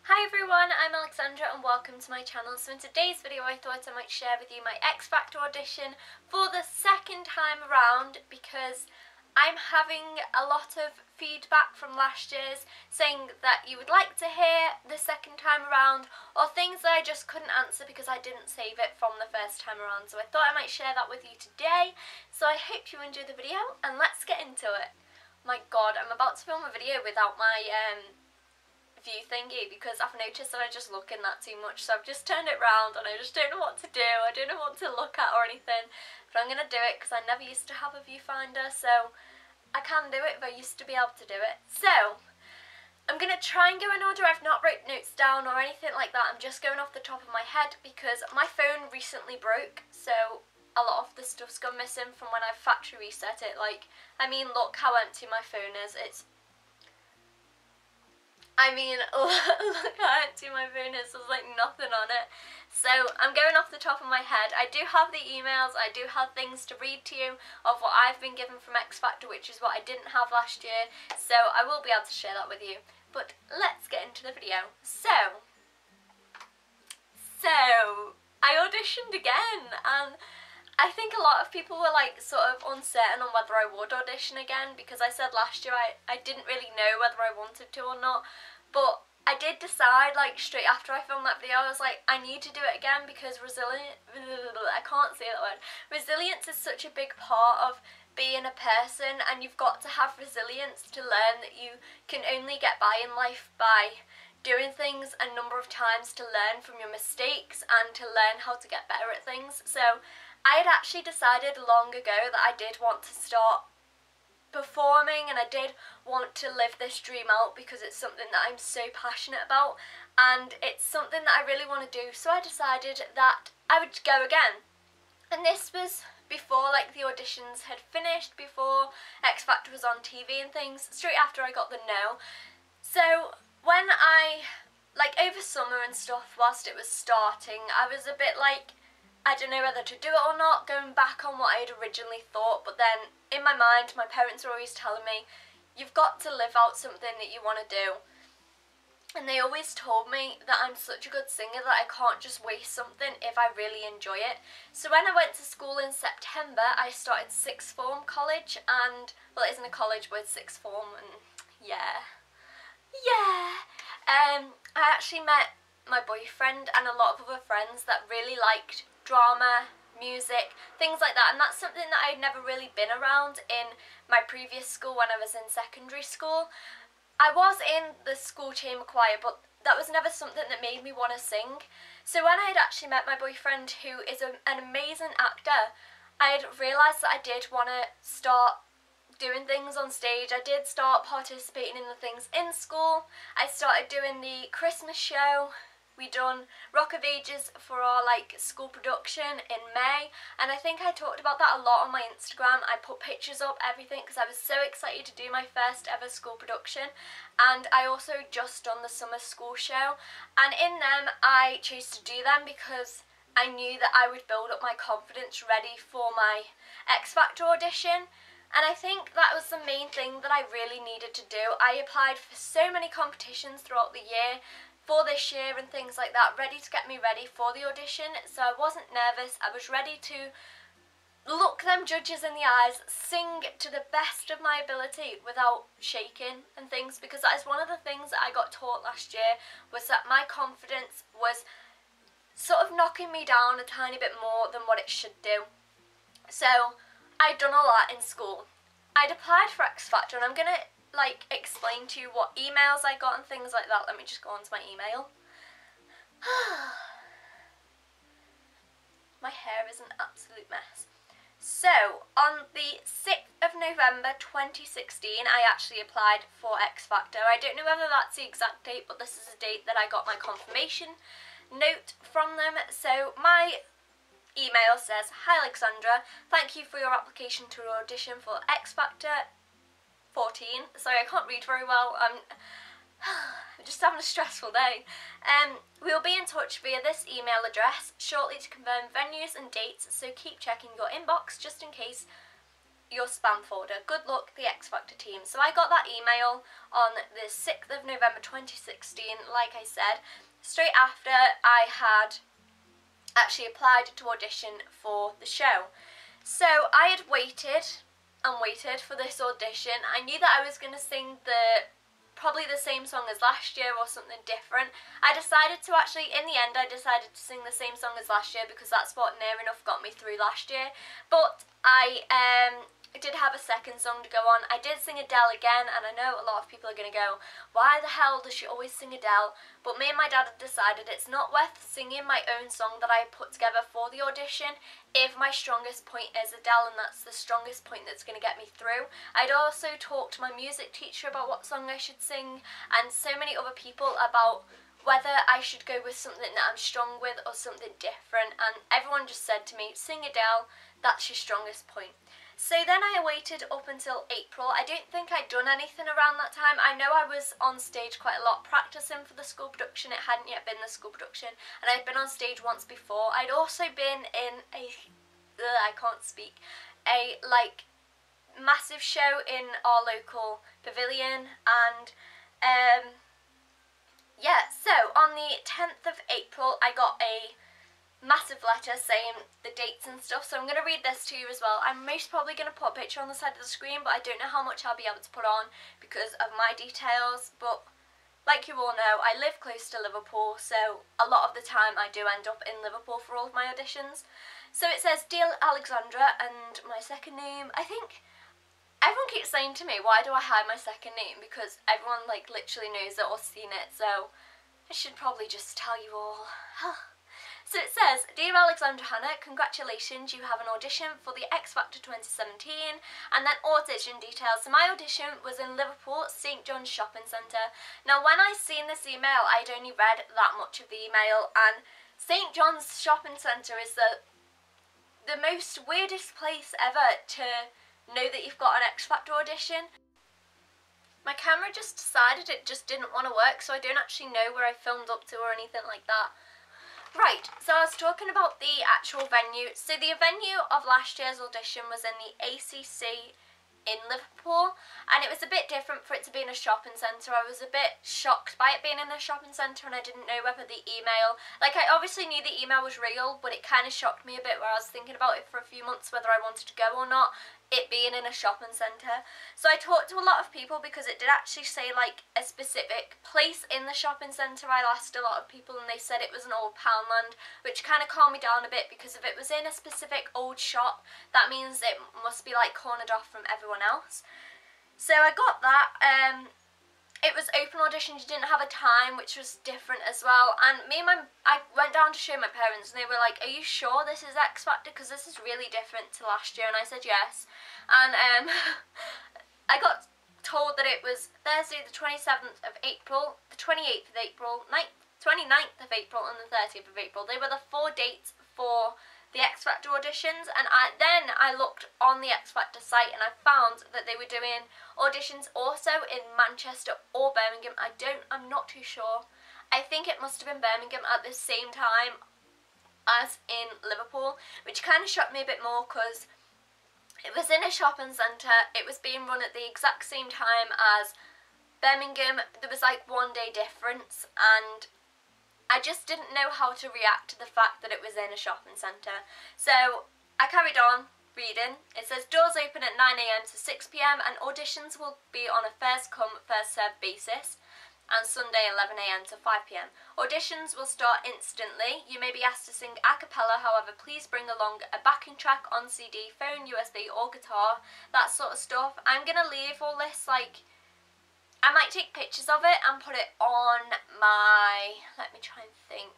Hi everyone, I'm Alexandra and welcome to my channel. So in today's video I thought I might share with you my X Factor audition for the second time around because I'm having a lot of feedback from last year's saying that you would like to hear the second time around or things that I just couldn't answer because I didn't save it from the first time around. So I thought I might share that with you today. So I hope you enjoy the video and let's get into it. My god, I'm about to film a video without my view thingy because I've noticed that I just look in that too much, so I've just turned it round and I just don't know what to do. I don't know what to look at or anything, but I'm going to do it because I never used to have a viewfinder, so I can do it, but I used to be able to do it. So I'm going to try and go in order. I've not wrote notes down or anything like that. I'm just going off the top of my head because my phone recently broke, so a lot of the stuff's gone missing from when I factory reset it. Like, I mean, look how empty my phone is. Look how empty my phone is, there's like nothing on it. So I'm going off the top of my head. I do have the emails, I do have things to read to you of what I've been given from X Factor, which is what I didn't have last year, so I will be able to share that with you. But let's get into the video. So I auditioned again, and I think a lot of people were like sort of uncertain on whether I would audition again because I said last year I didn't really know whether I wanted to or not, but I did decide like straight after I filmed that video. I was like, I need to do it again because resilience is such a big part of being a person, and you've got to have resilience to learn that you can only get by in life by doing things a number of times to learn from your mistakes and to learn how to get better at things. So I had actually decided long ago that I did want to start performing and I did want to live this dream out because it's something that I'm so passionate about and it's something that I really want to do. So I decided that I would go again. And this was before like the auditions had finished, before X Factor was on TV and things, straight after I got the no. So when like over summer and stuff, whilst it was starting, I was a bit like, I don't know whether to do it or not, going back on what I had originally thought, but then in my mind my parents were always telling me, you've got to live out something that you want to do. And they always told me that I'm such a good singer that I can't just waste something if I really enjoy it. So when I went to school in September, I started sixth form college, and, well, it isn't a college, but it's sixth form, and yeah. I actually met my boyfriend and a lot of other friends that really liked drama, music, things like that, and that's something that I'd never really been around in my previous school when I was in secondary school. I was in the school chamber choir, but that was never something that made me want to sing. So when I had actually met my boyfriend, who is an amazing actor, I had realised that I did want to start doing things on stage. I did start participating in the things in school. I started doing the Christmas show. We done Rock of Ages for our like school production in May, and I think I talked about that a lot on my Instagram. I put pictures up, everything, because I was so excited to do my first ever school production. And I also just done the summer school show, and in them I chose to do them because I knew that I would build up my confidence ready for my X Factor audition. And I think that was the main thing that I really needed to do. I applied for so many competitions throughout the year for this year and things like that, ready to get me ready for the audition, so I wasn't nervous. I was ready to look them judges in the eyes, sing to the best of my ability without shaking and things, because that is one of the things that I got taught last year, was that my confidence was sort of knocking me down a tiny bit more than what it should do. So I'd done all that in school. I'd applied for X Factor, and I'm going to like explain to you what emails I got and things like that. Let me just go on to my email. My hair is an absolute mess. So on the 6th of November 2016 I actually applied for X Factor. I don't know whether that's the exact date, but this is the date that I got my confirmation note from them. So my email says, "Hi Alexandra, thank you for your application to audition for X Factor 14. Sorry, I can't read very well. I'm just having a stressful day. We'll be in touch via this email address shortly to confirm venues and dates, so keep checking your inbox just in case your spam folder. Good luck, the X Factor team. So I got that email on the 6th of November 2016, like I said, straight after I had actually applied to audition for the show. So I had waited and waited for this audition. I knew that I was going to sing probably the same song as last year or something different. I decided to actually, in the end, I decided to sing the same song as last year because that's what near enough got me through last year. But I did have a second song to go on. I did sing Adele again, and I know a lot of people are going to go, why the hell does she always sing Adele? But me and my dad had decided it's not worth singing my own song that I put together for the audition if my strongest point is Adele, and that's the strongest point that's going to get me through. I'd also talked to my music teacher about what song I should sing, and so many other people about whether I should go with something that I'm strong with or something different, and everyone just said to me, sing Adele, that's your strongest point. So then I waited up until April. I don't think I'd done anything around that time. I know I was on stage quite a lot practicing for the school production. It hadn't yet been the school production, and I'd been on stage once before. I'd also been in a like massive show in our local pavilion, and yeah, so on the 10th of April I got a massive letter saying the dates and stuff, so I'm going to read this to you as well. I'm most probably going to put a picture on the side of the screen, but I don't know how much I'll be able to put on because of my details. But like you all know, I live close to Liverpool, so a lot of the time I do end up in Liverpool for all of my auditions. So it says, Dear Alexandra, and my second name, I think everyone keeps saying to me, why do I hide my second name? Because everyone like literally knows it or seen it, so I should probably just tell you all. So it says, Dear Alexandra Hannah, congratulations, you have an audition for the X Factor 2017, and then audition details. So my audition was in Liverpool, St John's Shopping Centre. Now when I seen this email, I'd only read that much of the email, and St John's Shopping Centre is the most weirdest place ever to know that you've got an X Factor audition. My camera just decided it just didn't want to work, so I don't actually know where I filmed up to or anything like that. Right, so I was talking about the actual venue. So the venue of last year's audition was in the ACC in Liverpool, and it was a bit different for it to be in a shopping centre. I was a bit shocked by it being in a shopping centre, and I didn't know whether the email, like I obviously knew the email was real, but it kind of shocked me a bit where I was thinking about it for a few months whether I wanted to go or not, it being in a shopping centre. So I talked to a lot of people because it did actually say like a specific place in the shopping centre. I asked a lot of people and they said it was an old Poundland, which kind of calmed me down a bit because if it was in a specific old shop, that means it must be like cornered off from everyone else. So I got that. It was open auditions, you didn't have a time, which was different as well. And I went down to show my parents and they were like, are you sure this is X Factor? Because this is really different to last year. And I said yes. And I got told that it was Thursday the 27th of April, the 28th of April, 29th of April and the 30th of April. They were the 4 dates for the X Factor auditions, and then I looked on the X Factor site and I found that they were doing auditions also in Manchester or Birmingham. I'm not too sure. I think it must have been Birmingham at the same time as in Liverpool, which kind of shocked me a bit more because it was in a shopping centre, it was being run at the exact same time as Birmingham. There was like 1 day difference, and I just didn't know how to react to the fact that it was in a shopping centre. So I carried on reading. It says doors open at 9 AM to 6 PM and auditions will be on a first come first served basis, and Sunday 11 AM to 5 PM. Auditions will start instantly. You may be asked to sing a cappella, however please bring along a backing track on CD, phone, USB or guitar, that sort of stuff. I'm going to leave all this, like, I might take pictures of it and put it on my, let me try and think.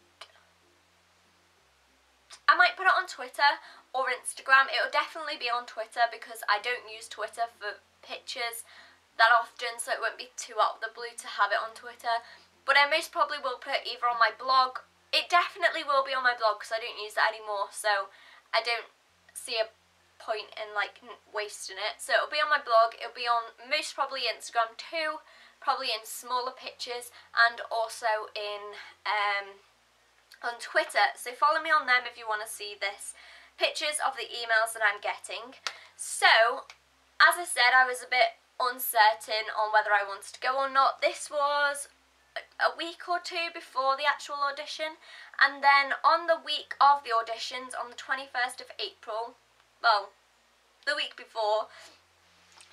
I might put it on Twitter or Instagram. It will definitely be on Twitter because I don't use Twitter for pictures that often, so it won't be too out of the blue to have it on Twitter. But I most probably will put it either on my blog. It definitely will be on my blog because I don't use that anymore, so I don't see a point in like wasting it. So it'll be on my blog, it'll be on most probably Instagram too, probably in smaller pictures, and also in on Twitter. So follow me on them if you want to see this, pictures of the emails that I'm getting. So as I said, I was a bit uncertain on whether I wanted to go or not. This was a week or two before the actual audition, and then on the week of the auditions, on the 21st of April, well, the week before,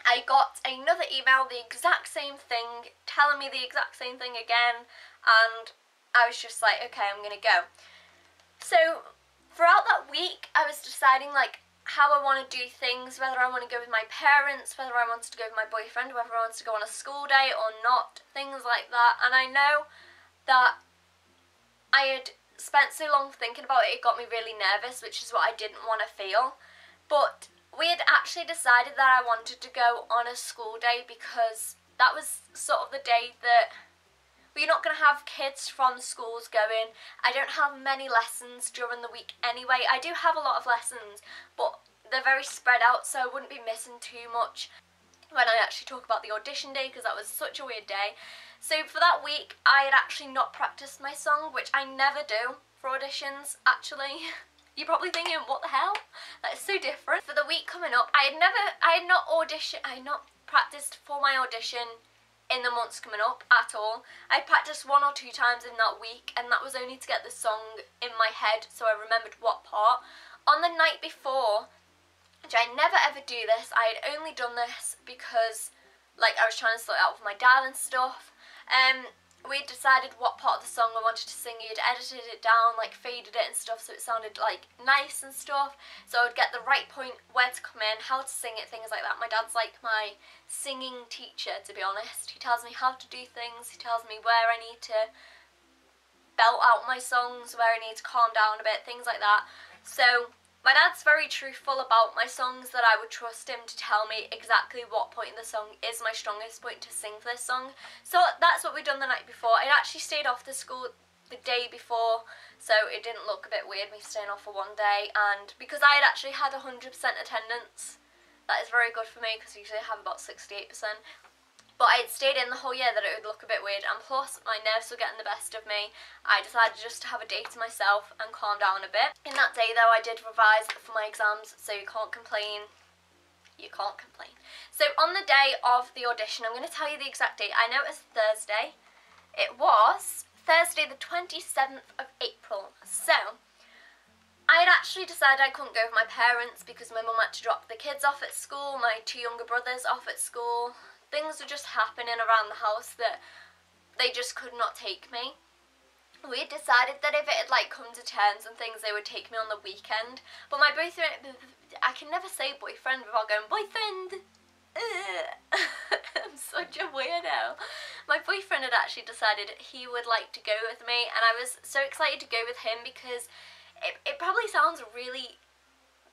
I got another email, the exact same thing, telling me the exact same thing again, and I was just like, okay, I'm gonna go. So throughout that week, I was deciding like how I want to do things, whether I want to go with my parents, whether I wanted to go with my boyfriend, whether I wanted to go on a school day or not, things like that. And I know that I had spent so long thinking about it, it got me really nervous, which is what I didn't want to feel. But we had actually decided that I wanted to go on a school day because that was sort of the day that we're not going to have kids from schools going. I don't have many lessons during the week anyway. I do have a lot of lessons, but they're very spread out, so I wouldn't be missing too much when I actually talk about the audition day, because that was such a weird day. So for that week, I had actually not practiced my song, which I never do for auditions, actually. You're probably thinking, what the hell? That is so different. For the week coming up, I had not practiced for my audition in the months coming up at all. I practiced 1 or 2 times in that week, and that was only to get the song in my head so I remembered what part. On the night before, which I never ever do this, I had only done this because like I was trying to sort it out with my dad and stuff. We decided what part of the song I wanted to sing. You'd edited it down, like faded it and stuff so it sounded like nice and stuff, so I would get the right point, where to come in, how to sing it, things like that. My dad's like my singing teacher, to be honest. He tells me how to do things, he tells me where I need to belt out my songs, where I need to calm down a bit, things like that. So my dad's very truthful about my songs, that I would trust him to tell me exactly what point in the song is my strongest point to sing for this song. So that's what we'd done the night before. I'd actually stayed off the school the day before, so it didn't look a bit weird me staying off for one day, and because I had actually had 100% attendance, that is very good for me because usually I have about 68%. But I had stayed in the whole year that it would look a bit weird, and plus my nerves were getting the best of me. I decided just to have a day to myself and calm down a bit. In that day though, I did revise for my exams, so you can't complain. You can't complain. So on the day of the audition, I'm going to tell you the exact date. I know it was Thursday. It was Thursday the 27th of April. So I had actually decided I couldn't go with my parents because my mum had to drop the kids off at school, my 2 younger brothers off at school. Things were just happening around the house that they just could not take me. We had decided that if it had like come to terms and things, they would take me on the weekend. But my boyfriend, I can never say boyfriend without going boyfriend. I'm such a weirdo. My boyfriend had actually decided he would like to go with me, and I was so excited to go with him because it probably sounds really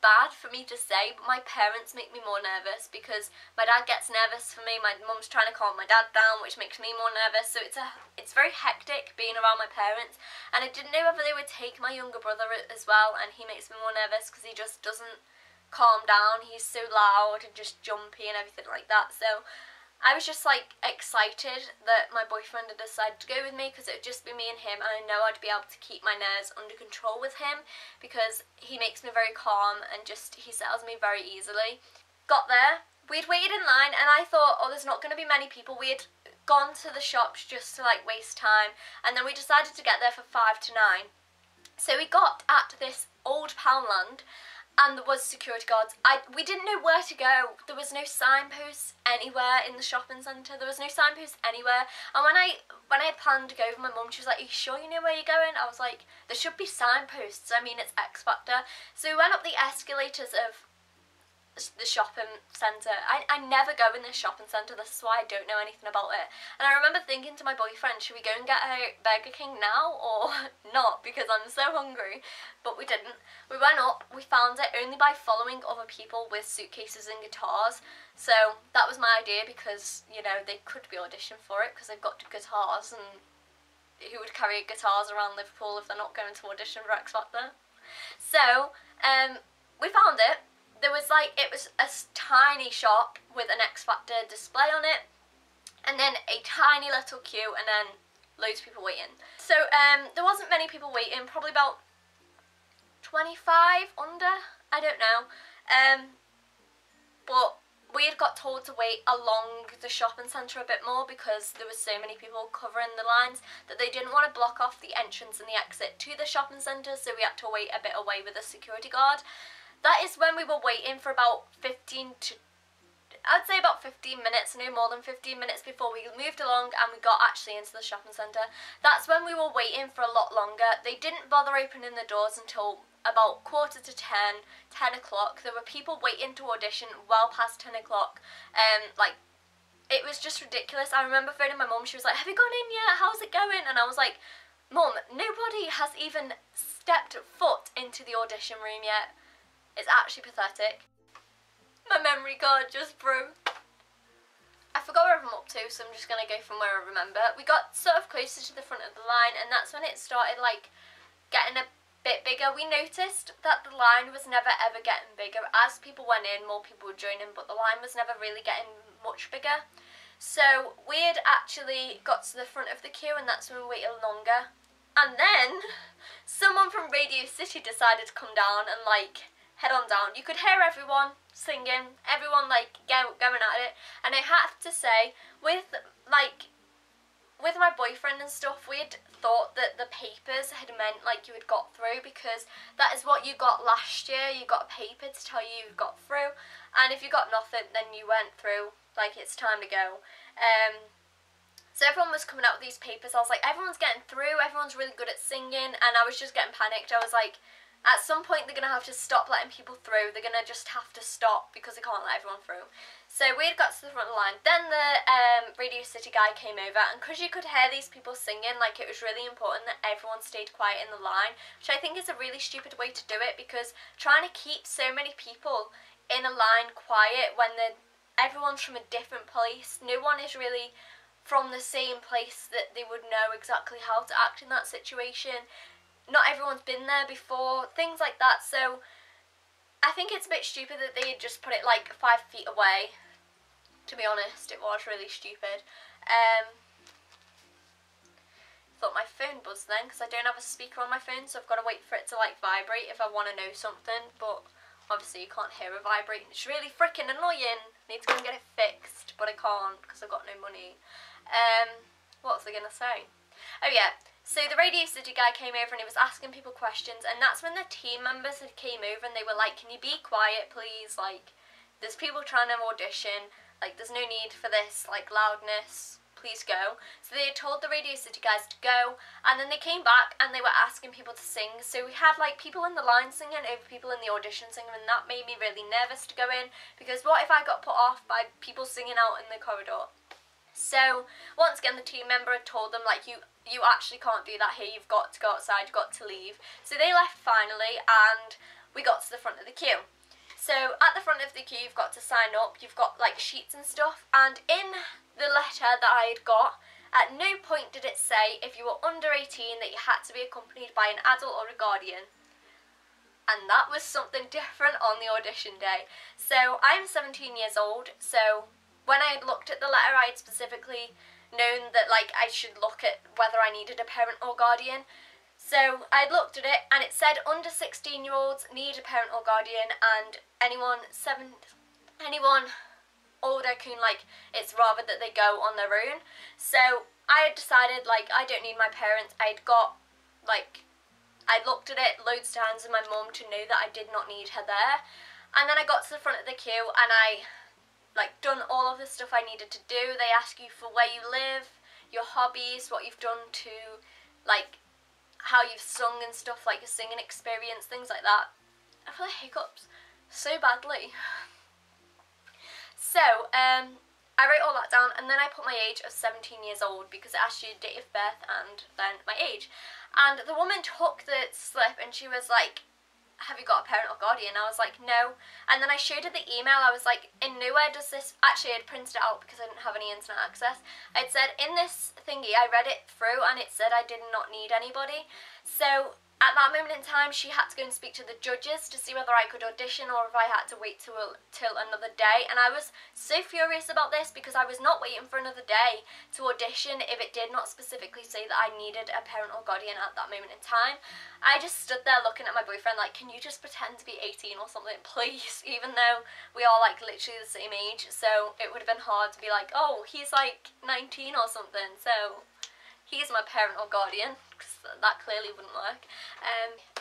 bad for me to say, but my parents make me more nervous because my dad gets nervous for me, my mum's trying to calm my dad down, which makes me more nervous, so it's very hectic being around my parents. And I didn't know whether they would take my younger brother as well, and he makes me more nervous because he just doesn't calm down. He's so loud and just jumpy and everything like that. So I was just like excited that my boyfriend had decided to go with me because it would just be me and him, and I know I'd be able to keep my nerves under control with him because he makes me very calm and just he settles me very easily. Got there, we'd waited in line, and I thought, oh, there's not going to be many people. We had gone to the shops just to like waste time, and then we decided to get there for 5 to 9. So we got at this old Poundland, and there was security guards. We didn't know where to go. There was no signposts anywhere in the shopping centre. There was no signposts anywhere. And when I had planned to go with my mum, she was like, are you sure you know where you're going? I was like, there should be signposts. I mean, it's X Factor. So we went up the escalators of the shopping centre. I never go in this shopping centre, this is why I don't know anything about it. And I remember thinking to my boyfriend, should we go and get a Burger King now or not, because I'm so hungry? But we didn't. We went up, we found it only by following other people with suitcases and guitars. So that was my idea because, you know, they could be auditioning for it because they've got guitars, and who would carry guitars around Liverpool if they're not going to audition for X Factor? So we found it. There was like, it was a tiny shop with an X Factor display on it, and then a tiny little queue, and then loads of people waiting. So there wasn't many people waiting, probably about 25 under, I don't know. But we had got told to wait along the shopping centre a bit more because there was so many people covering the lines that they didn't want to block off the entrance and the exit to the shopping centre, so we had to wait a bit away with a security guard. That is when we were waiting for about 15 to, I'd say about 15 minutes, no more than 15 minutes before we moved along and we got actually into the shopping centre. That's when we were waiting for a lot longer. They didn't bother opening the doors until about 10:15, 10 o'clock. There were people waiting to audition well past 10 o'clock. Like, it was just ridiculous. I remember phoning my mum. She was like, have you gone in yet? How's it going? And I was like, Mum, nobody has even stepped foot into the audition room yet. It's actually pathetic. My memory card just broke. I forgot where I'm up to, so I'm just going to go from where I remember. We got sort of closer to the front of the line, and that's when it started, like, getting a bit bigger. We noticed that the line was never ever getting bigger. As people went in, more people were joining, but the line was never really getting much bigger. So we had actually got to the front of the queue, and that's when we waited longer. And then someone from Radio City decided to come down and, like, head on down. You could hear everyone singing, everyone, like, going at it. And I have to say, with my boyfriend and stuff, we had thought that the papers had meant, like, you had got through, because that is what you got last year. You got a paper to tell you you got through, and if you got nothing, then you went through, like, it's time to go. So everyone was coming out with these papers. I was like, everyone's getting through, everyone's really good at singing, and I was just getting panicked. I was like, at some point they're going to have to stop letting people through. They're going to just have to stop because they can't let everyone through. So we had got to the front of the line. Then the Radio City guy came over, and because you could hear these people singing, like, it was really important that everyone stayed quiet in the line, which I think is a really stupid way to do it, because trying to keep so many people in a line quiet when everyone's from a different place, no one is really from the same place that they would know exactly how to act in that situation. Not everyone's been there before, things like that. So I think it's a bit stupid that they just put it like 5 feet away. To be honest, it was really stupid. Thought my phone buzzed then, because I don't have a speaker on my phone, so I've got to wait for it to, like, vibrate if I want to know something. But obviously you can't hear it vibrate. It's really freaking annoying. I need to go and get it fixed, but I can't because I've got no money. What was I gonna say? Oh yeah. So the Radio City guy came over and he was asking people questions, and that's when the team members had came over and they were like, can you be quiet please, like, there's people trying to audition, like, there's no need for this, like, loudness, please go. So they had told the Radio City guys to go, and then they came back and they were asking people to sing. So we had, like, people in the line singing over people in the audition singing, and that made me really nervous to go in, because what if I got put off by people singing out in the corridor? So once again the team member had told them, like, you actually can't do that here, you've got to go outside, you've got to leave. So they left finally, and we got to the front of the queue. So at the front of the queue you've got to sign up, you've got, like, sheets and stuff, and in the letter that I had got, at no point did it say if you were under 18 that you had to be accompanied by an adult or a guardian. And that was something different on the audition day. So I'm 17 years old, so when I had looked at the letter, I had specifically known that, like, I should look at whether I needed a parent or guardian. So I looked at it, and it said under 16-year-olds need a parent or guardian, and anyone older can, like, it's rather that they go on their own. So I had decided, like, I don't need my parents. I'd got, like, I looked at it loads of times with my mum to know that I did not need her there. And then I got to the front of the queue, and I, like, done all of the stuff I needed to do. They ask you for where you live, your hobbies, what you've done to, like, how you've sung and stuff, like your singing experience, things like that. I feel like hiccups so badly. So, I wrote all that down, and then I put my age of 17 years old, because it asked you date of birth and then my age. And the woman took the slip and she was like, have you got a parent or guardian? I was like, no. And then I showed her the email. I was like, in nowhere does this, actually I'd printed it out because I didn't have any internet access. I'd said, in this thingy, I read it through and it said I did not need anybody. So At that moment in time, she had to go and speak to the judges to see whether I could audition or if I had to wait till another day. And I was so furious about this because I was not waiting for another day to audition if it did not specifically say that I needed a parent or guardian at that moment in time. I just stood there looking at my boyfriend like, can you just pretend to be 18 or something, please? Even though we are like literally the same age, so it would have been hard to be like, oh, he's like 19 or something, so he's my parent or guardian, because that clearly wouldn't work.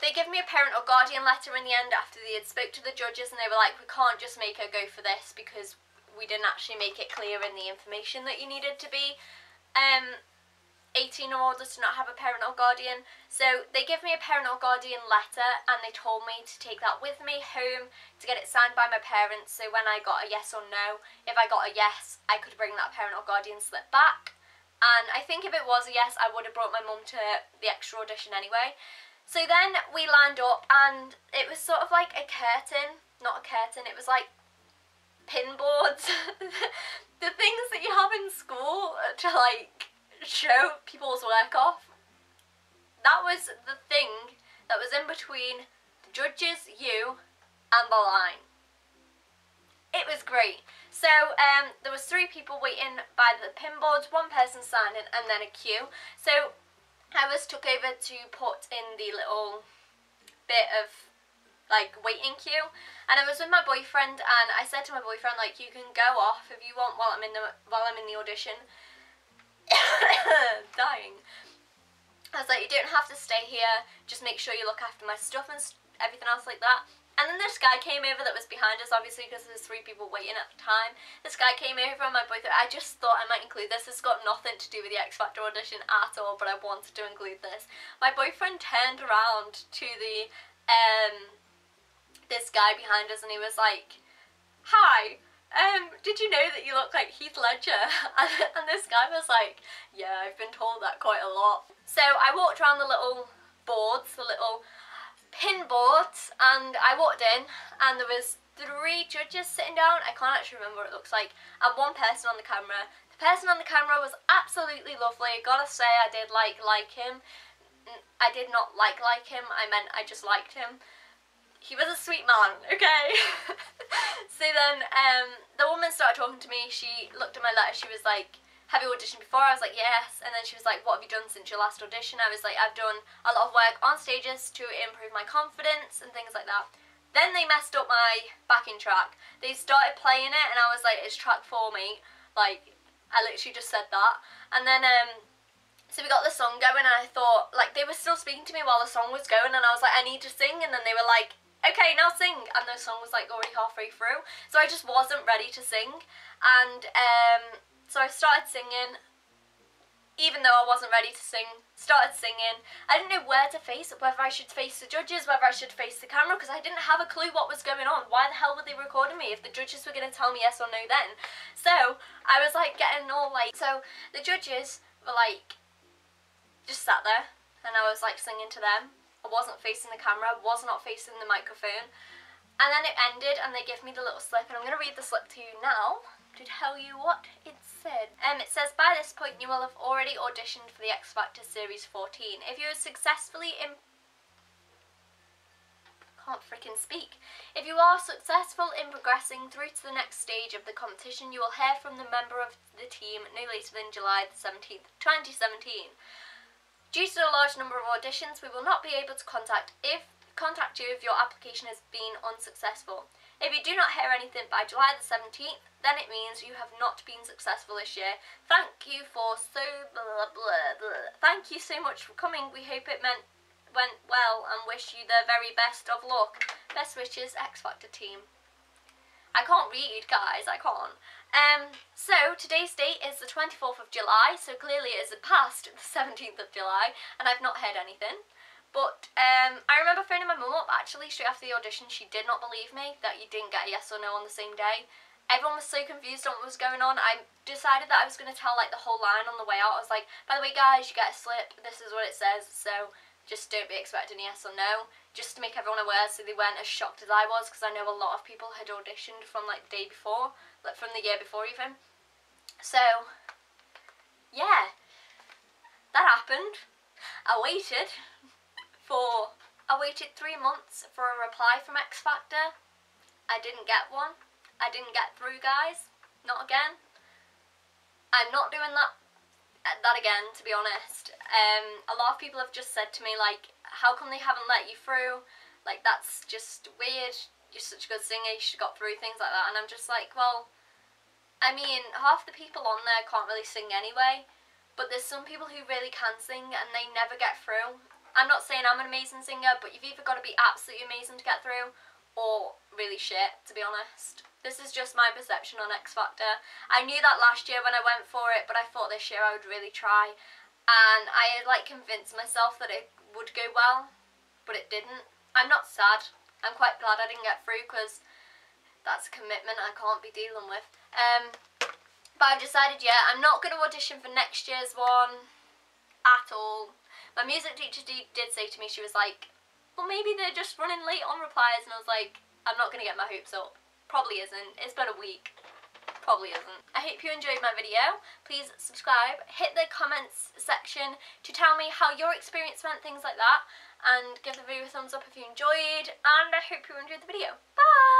They gave me a parent or guardian letter in the end after they had spoke to the judges, and they were like, we can't just make her go for this because we didn't actually make it clear in the information that you needed to be 18 or older to not have a parent or guardian. So they gave me a parent or guardian letter, and they told me to take that with me home to get it signed by my parents, so when I got a yes or no, if I got a yes, I could bring that parent or guardian slip back. And I think if it was a yes, I would have brought my mum to the extra audition anyway. So then we lined up, and it was sort of like a curtain, not a curtain, it was like pin boards. The things that you have in school to like show people's work off. That was the thing that was in between the judges, you, and the line. It was great. So there was 3 people waiting by the pin boards, 1 person signing, and then a queue. So I was took over to put in the little bit of like waiting queue, and I was with my boyfriend, and I said to my boyfriend like, you can go off if you want while I'm in the audition. Dying. I was like, you don't have to stay here, just make sure you look after my stuff and everything else like that. And then this guy came over that was behind us, obviously because there's 3 people waiting at the time. This guy came over, and my boyfriend, I just thought I might include this. It's got nothing to do with the X Factor audition at all, but I wanted to include this. My boyfriend turned around to the this guy behind us, and he was like, hi, did you know that you look like Heath Ledger? And this guy was like, yeah, I've been told that quite a lot. So I walked around the little boards, the little pin boards, and I walked in, and there was 3 judges sitting down. I can't actually remember what it looks like, and 1 person on the camera. The person on the camera was absolutely lovely. Gotta say, I did like him. I did not like him, I meant I just liked him. He was a sweet man, okay? So then the woman started talking to me. She looked at my letter, she was like, have you auditioned before? I was like, yes. And then she was like, what have you done since your last audition? I was like, I've done a lot of work on stages to improve my confidence and things like that. Then they messed up my backing track. They started playing it, and I was like, it's track 4, mate. Like, I literally just said that. And then so we got the song going, and I thought, like, they were still speaking to me while the song was going, and I was like, I need to sing. And then they were like, okay, now sing. And the song was like already halfway through, so I just wasn't ready to sing. And so I started singing, even though I wasn't ready to sing, started singing. I didn't know where to face, whether I should face the judges, whether I should face the camera, because I didn't have a clue what was going on. Why the hell were they recording me if the judges were going to tell me yes or no then? So I was like getting all like, so the judges were like, just sat there, and I was like singing to them. I wasn't facing the camera, was not facing the microphone. And then it ended, and they gave me the little slip, and I'm going to read the slip to you now to tell you what it said. It says, by this point you will have already auditioned for the X Factor Series 14. If you are successfully If you are successful in progressing through to the next stage of the competition, you will hear from the member of the team no later than July the 17th, 2017. Due to the large number of auditions, we will not be able to contact you if your application has been unsuccessful. If you do not hear anything by July the 17th, then it means you have not been successful this year. Thank you Thank you so much for coming. We hope it went well and wish you the very best of luck. Best wishes, X Factor team. I can't read, guys, I can't. So today's date is the 24th of July, so clearly it is past the 17th of July, and I've not heard anything. But I remember phoning my mum up actually straight after the audition. She did not believe me that you didn't get a yes or no on the same day. Everyone was so confused on what was going on. I decided that I was going to tell like the whole line on the way out. I was like, by the way guys, you get a slip, this is what it says, so just don't be expecting a yes or no, just to make everyone aware so they weren't as shocked as I was, because I know a lot of people had auditioned from like the day before, like from the year before even. So yeah, that happened. I waited for... I waited 3 months for a reply from X Factor. I didn't get one. I didn't get through, guys. Not again. I'm not doing that again, to be honest. A lot of people have just said to me, like, how come they haven't let you through? Like, that's just weird. You're such a good singer, you should have got through, things like that. And I'm just like, well, I mean, half the people on there can't really sing anyway. But there's some people who really can sing and they never get through. I'm not saying I'm an amazing singer, but you've either got to be absolutely amazing to get through or really shit, to be honest. This is just my perception on X Factor. I knew that last year when I went for it, but I thought this year I would really try. And I had, like, convinced myself that it would go well, but it didn't. I'm not sad. I'm quite glad I didn't get through, because that's a commitment I can't be dealing with. But I've decided, yeah, I'm not going to audition for next year's one at all. My music teacher did say to me, she was like, well, maybe they're just running late on replies, and I was like, I'm not going to get my hopes up. Probably isn't. It's been a week. Probably isn't. I hope you enjoyed my video. Please subscribe, hit the comments section to tell me how your experience went, things like that, and give the video a thumbs up if you enjoyed, and I hope you enjoyed the video. Bye!